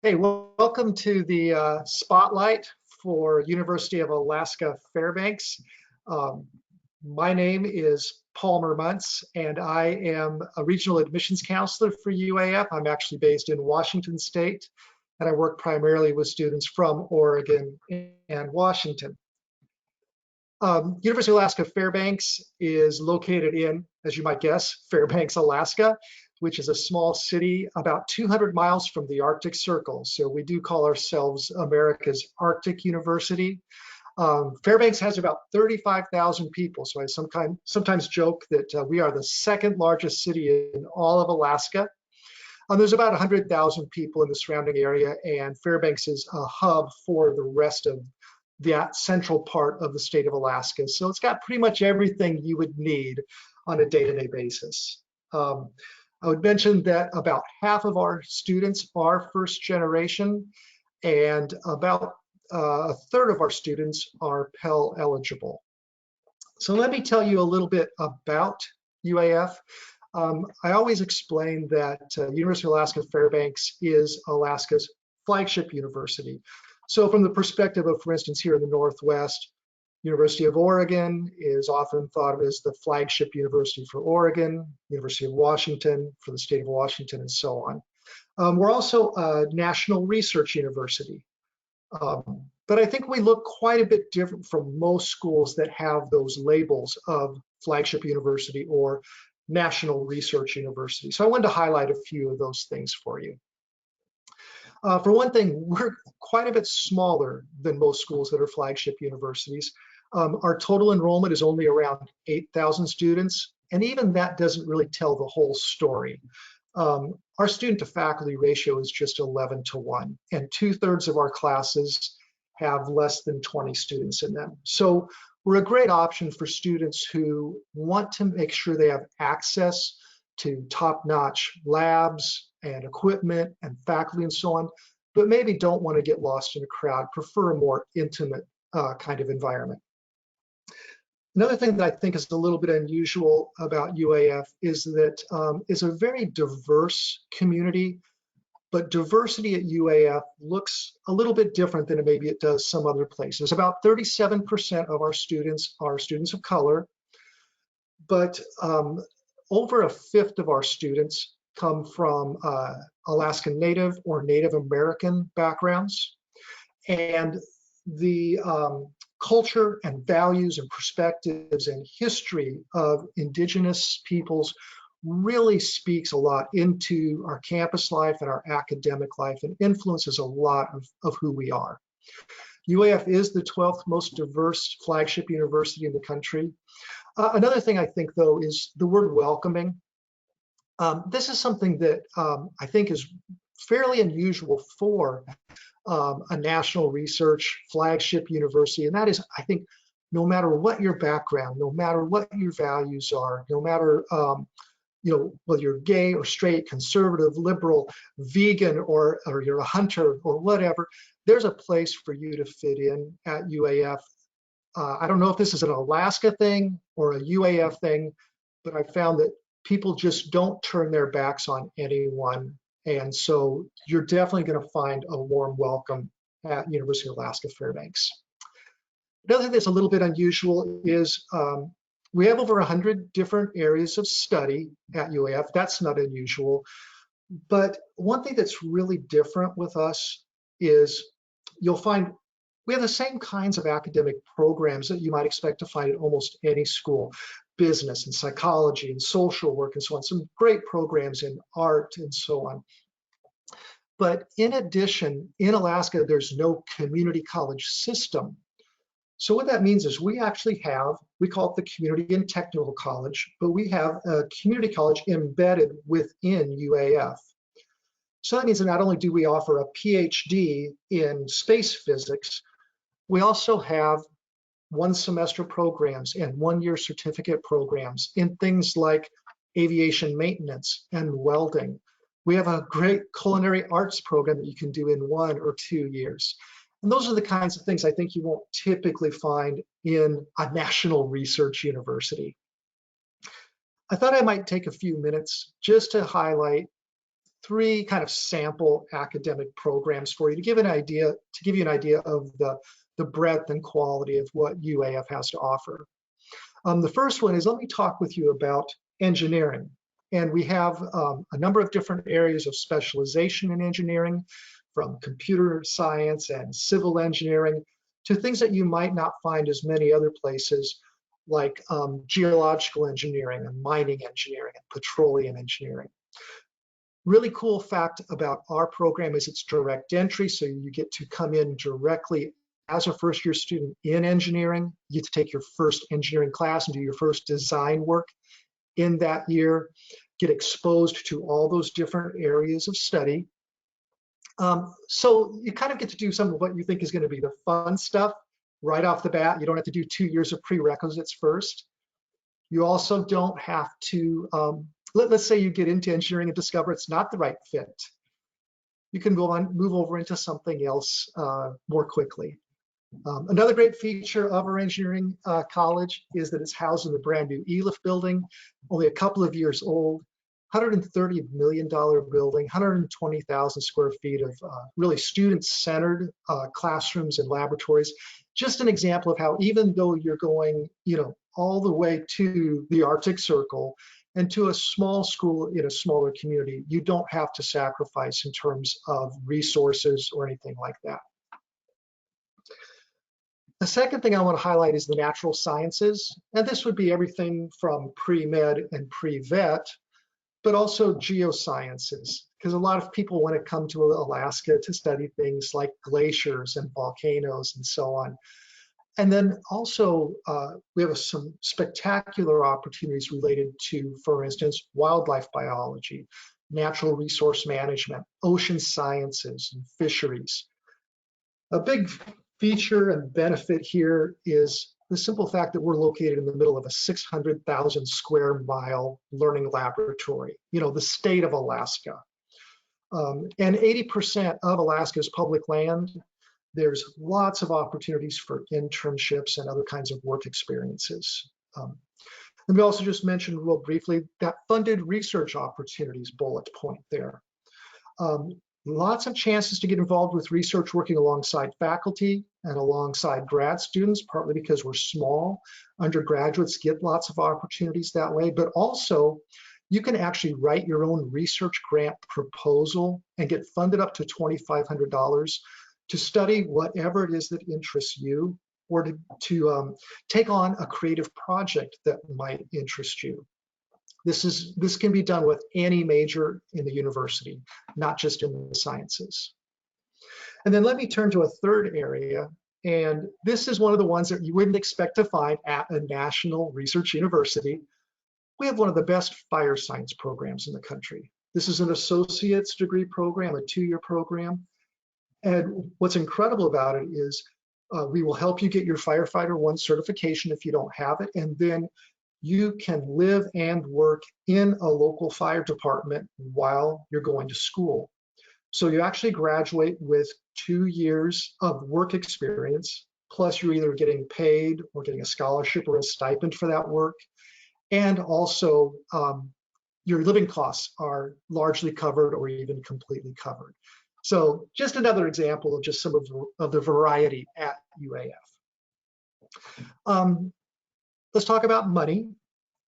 Hey, welcome to the spotlight for University of Alaska Fairbanks. Um, my name is Palmer Muntz, and I am a regional admissions counselor for UAF. I'm actually based in Washington State, and I work primarily with students from Oregon and Washington. University of Alaska Fairbanks is located in, as you might guess, Fairbanks, Alaska, which is a small city about 200 miles from the Arctic Circle. So we do call ourselves America's Arctic University. Fairbanks has about 35,000 people. So I sometimes joke that we are the second largest city in all of Alaska. There's about 100,000 people in the surrounding area, and Fairbanks is a hub for the rest of that central part of the state of Alaska. So it's got pretty much everything you would need on a day-to-day basis. I would mention that about half of our students are first generation, and about a third of our students are Pell eligible. So let me tell you a little bit about UAF. I always explain that University of Alaska Fairbanks is Alaska's flagship university. So from the perspective of, for instance, here in the Northwest, University of Oregon is often thought of as the flagship university for Oregon, University of Washington for the state of Washington, and so on. We're also a national research university. But I think we look quite a bit different from most schools that have those labels of flagship university or national research university. So I wanted to highlight a few of those things for you. For one thing, we're quite a bit smaller than most schools that are flagship universities. Our total enrollment is only around 8,000 students, and even that doesn't really tell the whole story. Our student to faculty ratio is just 11:1, and 2/3 of our classes have less than 20 students in them. So we're a great option for students who want to make sure they have access to top-notch labs and equipment and faculty and so on, but maybe don't want to get lost in a crowd, prefer a more intimate kind of environment. Another thing that I think is a little bit unusual about UAF is that it's a very diverse community, but diversity at UAF looks a little bit different than maybe it does some other places. About 37% of our students are students of color, but over a fifth of our students come from Alaskan Native or Native American backgrounds. And the culture and values and perspectives and history of Indigenous peoples really speaks a lot into our campus life and our academic life and influences a lot of who we are. UAF is the 12th most diverse flagship university in the country. Another thing I think, though, is the word welcoming. This is something that I think is fairly unusual for a national research flagship university, and that is, I think, no matter what your background, no matter what your values are, no matter whether you're gay or straight, conservative, liberal, vegan, or you're a hunter or whatever, there's a place for you to fit in at UAF. I don't know if this is an Alaska thing or a UAF thing, but I found that people just don't turn their backs on anyone. And so you're definitely going to find a warm welcome at University of Alaska Fairbanks. Another thing that's a little bit unusual is we have over 100 different areas of study at UAF. That's not unusual. But one thing that's really different with us is you'll find we have the same kinds of academic programs that you might expect to find at almost any school. Business and psychology and social work and so on, some great programs in art and so on. But in addition, in Alaska, there's no community college system. So what that means is we actually have, we call it the Community and Technical College, but we have a community college embedded within UAF. So that means that not only do we offer a PhD in space physics, we also have one-semester programs and one-year certificate programs in things like aviation maintenance and welding. We have a great culinary arts program that you can do in 1 or 2 years. And those are the kinds of things I think you won't typically find in a national research university. I thought I might take a few minutes just to highlight three kind of sample academic programs for you to give you an idea of the breadth and quality of what UAF has to offer. The first one is, let me talk with you about engineering. And we have a number of different areas of specialization in engineering, from computer science and civil engineering to things that you might not find as many other places, like geological engineering and mining engineering and petroleum engineering. Really cool fact about our program is it's direct entry, so you get to come in directly as a first-year student in engineering. You get to take your first engineering class and do your first design work in that year, get exposed to all those different areas of study. So you kind of get to do some of what you think is going to be the fun stuff right off the bat. You don't have to do 2 years of prerequisites first. You also don't have to, let's say you get into engineering and discover it's not the right fit. You can move over into something else more quickly. Another great feature of our engineering college is that it's housed in the brand new ELIF building, only a couple of years old, $130 million building, 120,000 square feet of really student-centered classrooms and laboratories. Just an example of how, even though you're going, all the way to the Arctic Circle and to a small school in a smaller community, you don't have to sacrifice in terms of resources or anything like that. The second thing I want to highlight is the natural sciences, and this would be everything from pre-med and pre-vet, but also geosciences, because a lot of people want to come to Alaska to study things like glaciers and volcanoes and so on. And then also, we have some spectacular opportunities related to, for instance, wildlife biology, natural resource management, ocean sciences, and fisheries. A big feature and benefit here is the simple fact that we're located in the middle of a 600,000 square mile learning laboratory, the state of Alaska. And 80% of Alaska's public land. There's lots of opportunities for internships and other kinds of work experiences. And we also just mentioned real briefly that funded research opportunities bullet point there. Lots of chances to get involved with research working alongside faculty and alongside grad students, partly because we're small. Undergraduates get lots of opportunities that way, but also you can actually write your own research grant proposal and get funded up to $2,500 to study whatever it is that interests you, or to take on a creative project that might interest you. This can be done with any major in the university, not just in the sciences. And then let me turn to a third area, and this is one of the ones that you wouldn't expect to find at a national research university. We have one of the best fire science programs in the country. This is an associate's degree program, a 2-year program. And what's incredible about it is we will help you get your Firefighter 1 certification if you don't have it, and then you can live and work in a local fire department while you're going to school. So you actually graduate with 2 years of work experience, plus you're either getting paid or getting a scholarship or a stipend for that work. And also your living costs are largely covered or even completely covered. So just another example of just some of the variety at UAF. Let's talk about money.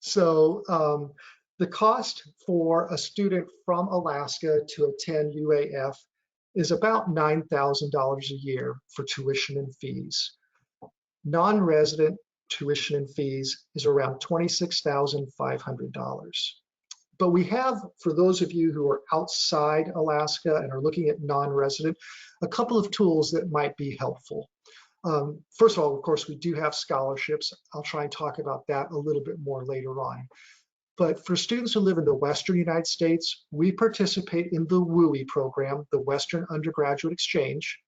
So the cost for a student from Alaska to attend UAF is about $9,000 a year for tuition and fees. Non-resident tuition and fees is around $26,500. But we have, for those of you who are outside Alaska and are looking at non-resident, a couple of tools that might be helpful. First of all, of course, we do have scholarships. I'll try and talk about that a little bit more later on. But for students who live in the Western United States, we participate in the WUI program, the Western Undergraduate Exchange.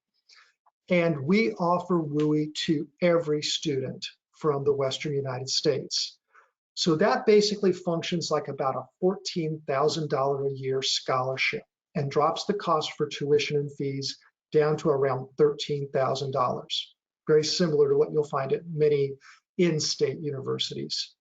And we offer WUI to every student from the Western United States. So that basically functions like about a $14,000 a year scholarship and drops the cost for tuition and fees down to around $13,000. Very similar to what you'll find at many in-state universities.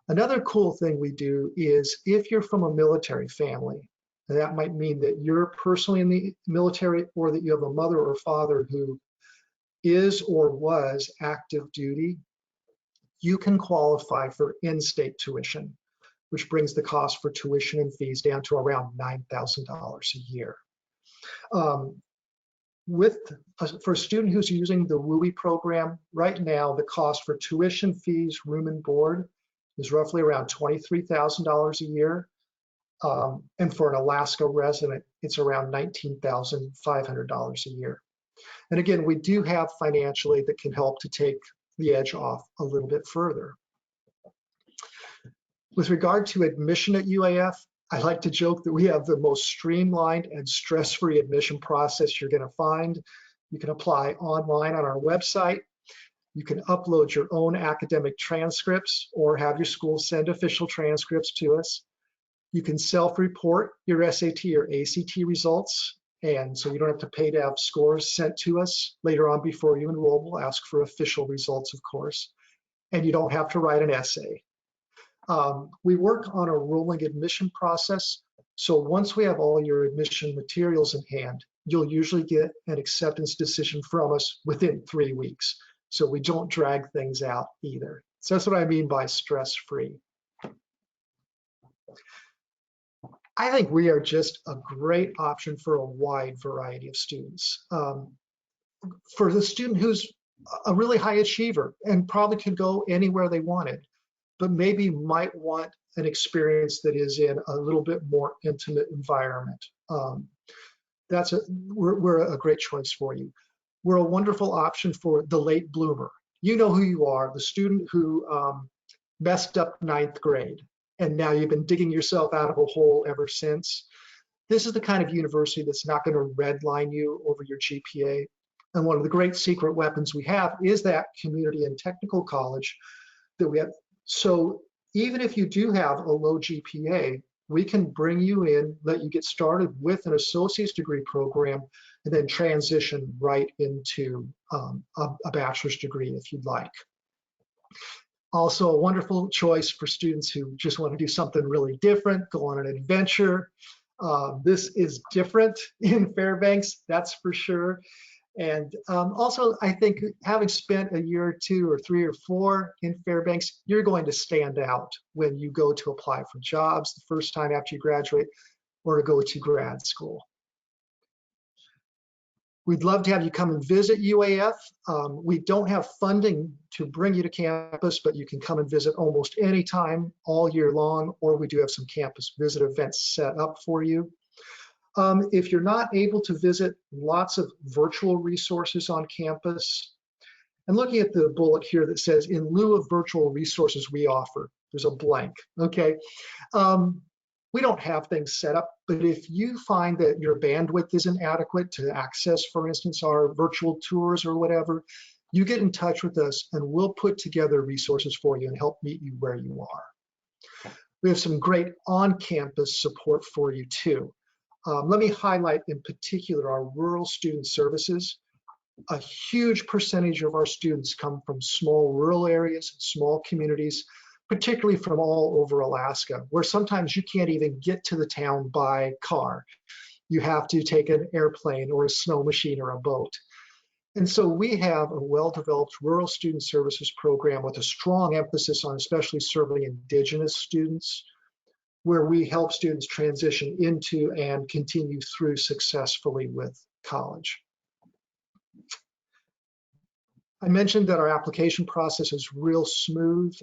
Another cool thing we do is if you're from a military family And that might mean that you're personally in the military or that you have a mother or father who is or was active duty. You can qualify for in-state tuition, which brings the cost for tuition and fees down to around $9,000 a year. For a student who's using the WUI program, right now the cost for tuition, fees, room and board is roughly around $23,000 a year. And for an Alaska resident, it's around $19,500 a year. And again, we do have financial aid that can help to take the edge off a little bit further. With regard to admission at UAF, I like to joke that we have the most streamlined and stress-free admission process you're going to find. You can apply online on our website. You can upload your own academic transcripts or have your school send official transcripts to us. You can self-report your SAT or ACT results, and so you don't have to pay to have scores sent to us later on before you enroll. We'll ask for official results, of course, and you don't have to write an essay. We work on a rolling admission process, so once we have all your admission materials in hand, you'll usually get an acceptance decision from us within 3 weeks. So we don't drag things out either. So that's what I mean by stress-free. I think we are just a great option for a wide variety of students. For the student who's a really high achiever and probably could go anywhere they wanted, but maybe might want an experience that is in a little bit more intimate environment. We're a great choice for you. We're a wonderful option for the late bloomer. You know who you are, the student who messed up 9th grade, and now you've been digging yourself out of a hole ever since. This is the kind of university that's not going to redline you over your GPA. And one of the great secret weapons we have is that community and technical college that we have. So even if you do have a low GPA, we can bring you in, let you get started with an associate's degree program, and then transition right into a bachelor's degree if you'd like. Also a wonderful choice for students who just want to do something really different, go on an adventure. This is different in Fairbanks, that's for sure. And also, I think having spent a year or 2 or 3 or 4 in Fairbanks, you're going to stand out when you go to apply for jobs the first time after you graduate or to go to grad school. We'd love to have you come and visit UAF. We don't have funding to bring you to campus, but you can come and visit almost any time all year long, or we do have some campus visit events set up for you. If you're not able to visit, lots of virtual resources on campus. And looking at the bullet here that says, in lieu of virtual resources we offer, there's a blank, okay? We don't have things set up, but if you find that your bandwidth isn't adequate to access, for instance, our virtual tours or whatever, you get in touch with us and we'll put together resources for you and help meet you where you are. We have some great on-campus support for you too. Let me highlight in particular our rural student services. A huge percentage of our students come from small rural areas, small communities, particularly from all over Alaska, where sometimes you can't even get to the town by car. You have to take an airplane or a snow machine or a boat. And so we have a well-developed rural student services program with a strong emphasis on especially serving Indigenous students, where we help students transition into and continue through successfully with college. I mentioned that our application process is real smooth.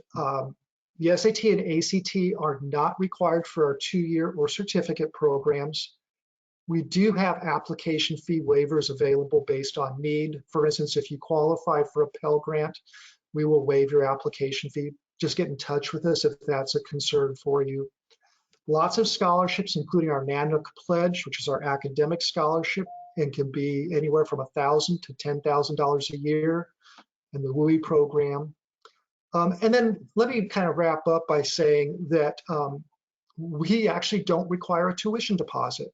The SAT and ACT are not required for our 2-year or certificate programs. We do have application fee waivers available based on need. For instance, if you qualify for a Pell Grant, we will waive your application fee. Just get in touch with us if that's a concern for you. Lots of scholarships, including our NACAC pledge, which is our academic scholarship, and can be anywhere from $1,000 to $10,000 a year, and the WUI program. And then let me kind of wrap up by saying that we actually don't require a tuition deposit.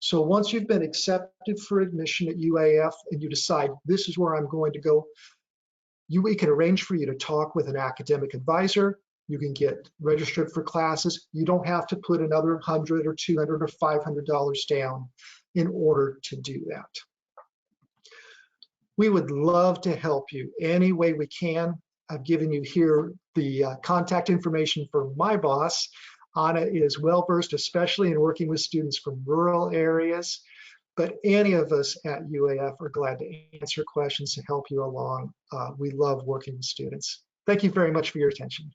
So once you've been accepted for admission at UAF and you decide this is where I'm going to go, we can arrange for you to talk with an academic advisor. You can get registered for classes. You don't have to put another $100 or $200 or $500 down in order to do that. We would love to help you any way we can. I've given you here the contact information for my boss. Anna is well versed, especially in working with students from rural areas, but any of us at UAF are glad to answer questions and help you along. We love working with students. Thank you very much for your attention.